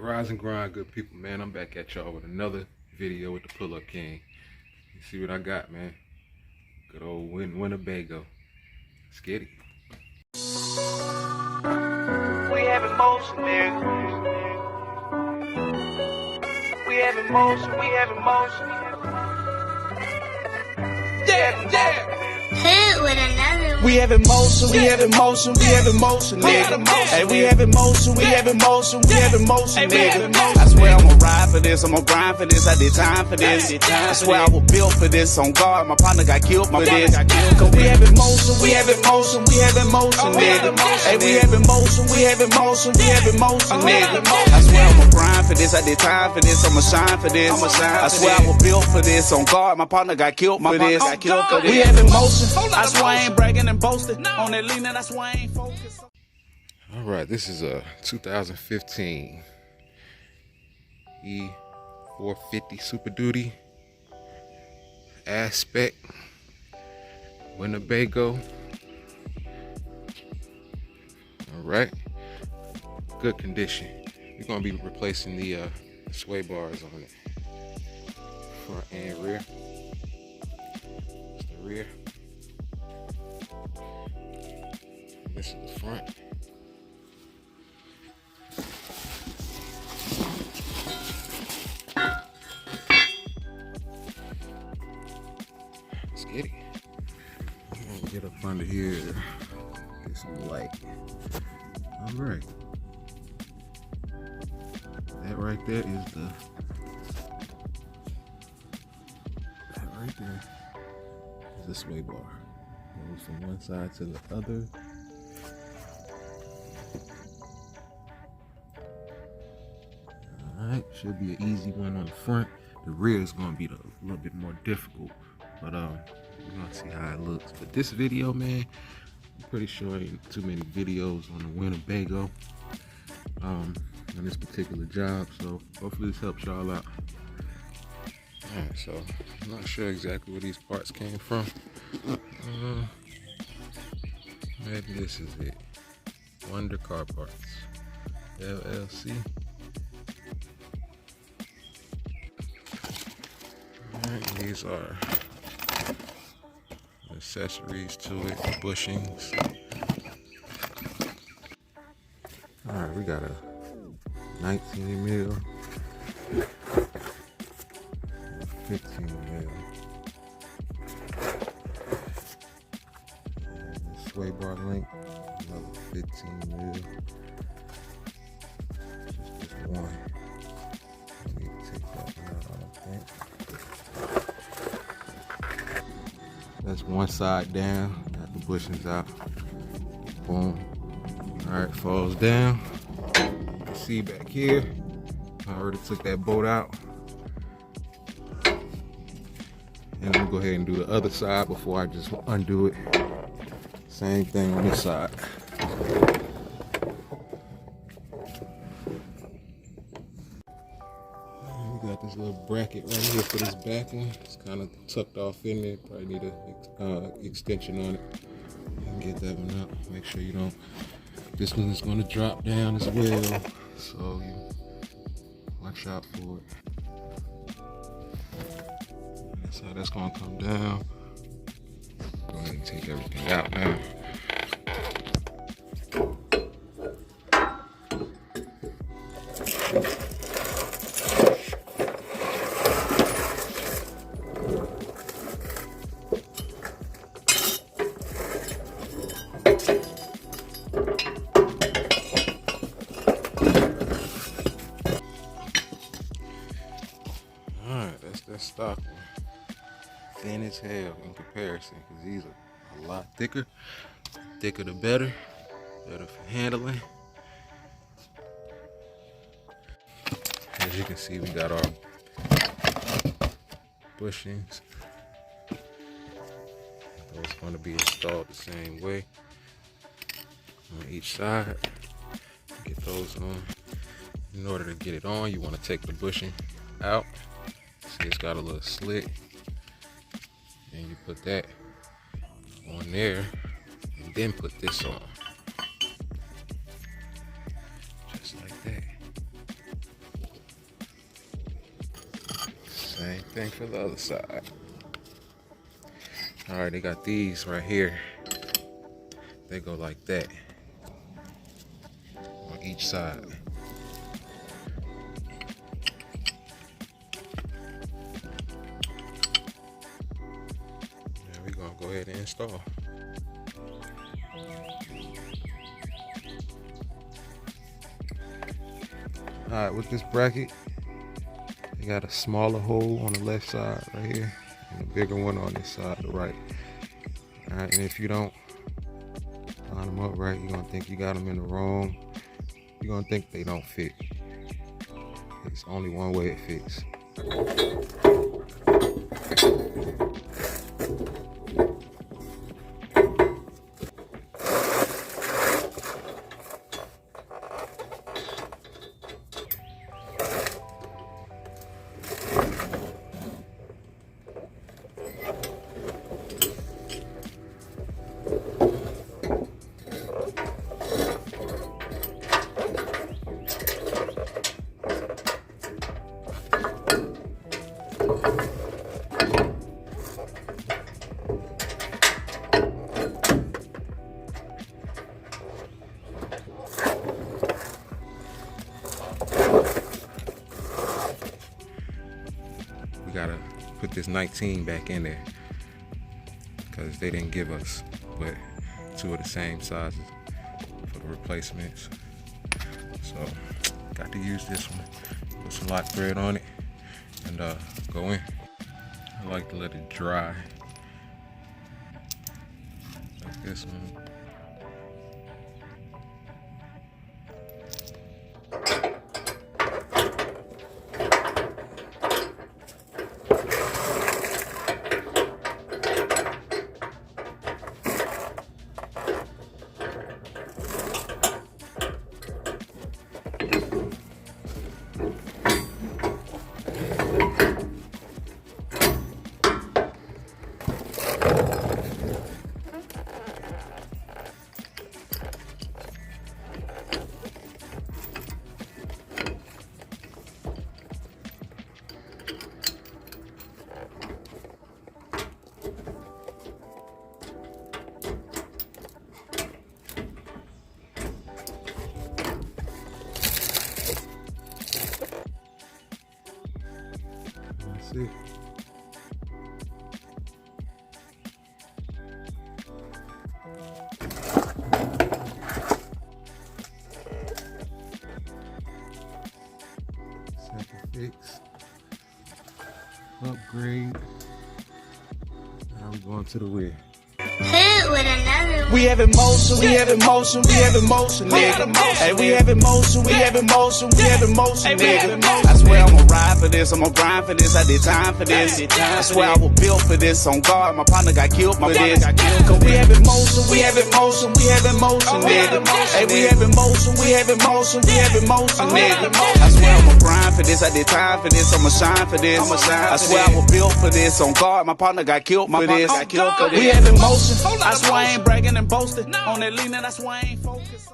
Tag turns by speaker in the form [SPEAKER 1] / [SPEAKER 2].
[SPEAKER 1] Rise and grind, good people, man. I'm back at y'all with another video with the Pull-Up King. You see what I got, man? Good old Winnebago. Let's get it.
[SPEAKER 2] We have emotion, nigga. We have emotion, we have emotion. Yeah.
[SPEAKER 3] Hit with another one.
[SPEAKER 2] We have emotion, we have emotion, we have emotion, nigga. Hey, we have emotion, we have emotion, we have emotion, nigga. I swear I'ma ride for this, I'ma grind for this, I did time for this. I swear I was built for this, on guard, my partner got killed for this. Cause we have emotion, we have emotion, we have emotion, nigga. Hey, we have emotion, we have emotion, we have emotion, nigga. I swear I'ma grind for this, I did time for this, I'ma shine for this. I swear I was built for this, on guard, my partner got killed for this. We have emotion, I swear I ain't bragging and boasting. On that lean, that's why I ain't focused.
[SPEAKER 1] All right, this is a 2015 E450 Super Duty Aspect Winnebago. All right, good condition. We're gonna be replacing the sway bars on it, front and rear. It's the rear. This is the front. Let's get it. I'm gonna get up under here, get some light. All right. That right there is the. That right there is the sway bar. Goes from one side to the other. Alright, should be an easy one on the front. The rear is going to be a little bit more difficult, but we're going to see how it looks. But this video, man, I'm pretty sure ain't too many videos on the Winnebago on this particular job, so hopefully this helps y'all out. Alright, so I'm not sure exactly where these parts came from. Maybe this is it. Wonder Car Parts, LLC. Alright, these are accessories to it, bushings. Alright, we got a 19 mil, 15 mil, and the sway bar link, another 15 mil. Just this one. I need to take that one out, I don't think. That's one side down, got the bushings out. Boom. Alright, falls down. You can see back here, I already took that bolt out. And I'm gonna go ahead and do the other side before I just undo it. Same thing on this side. We got this little bracket right here for this back one. It's kind of tucked off in there. Probably need an extension on it. And get that one out. Make sure you don't. This one is going to drop down as well, so you watch out for it. That's how that's going to come down. Go ahead and take everything out now. That stock one, thin as hell in comparison, because these are a lot thicker. Thicker the better for handling. As you can see, we got our bushings. Those going to be installed the same way on each side. Get those on. In order to get it on, you want to take the bushing out. See, it's got a little slit, and you put that on there, and then put this on, just like that. thing for the other side. All right, they got these right here. They go like that on each side. Now we're gonna go ahead and install. All right, with this bracket, you got a smaller hole on the left side right here, and a bigger one on this side, the right. All right, and if you don't line them up right, you're gonna think you got them in the wrong. You're gonna think they don't fit. It's only one way it fits. We gotta put this 19 back in there because they didn't give us but 2 of the same sizes for the replacements. So got to use this one. Put some lock thread on it and go in. I like to let it dry like this one. That's it. Second fix. Upgrade. Now we're going to the rear.
[SPEAKER 3] Hit with another one.
[SPEAKER 2] We have emotion, we have emotion, we have emotion, nigga. Hey, we have emotion, we have emotion, we have emotion, nigga. I swear I'ma ride for this, I'ma grind for this, I did time for this. I swear I was built for this, on guard, my partner got killed for this. Cause we have emotion, we have emotion, we have emotion, nigga. Hey, we have emotion, we have emotion, we have emotion, nigga. I swear I'ma grind for this, I did time for this, I'ma shine for this. I swear I was built for this, on guard, my partner got killed for this. We have emotion, I swear I ain't bragging and boasting. On that leaning, I swear I ain't focused.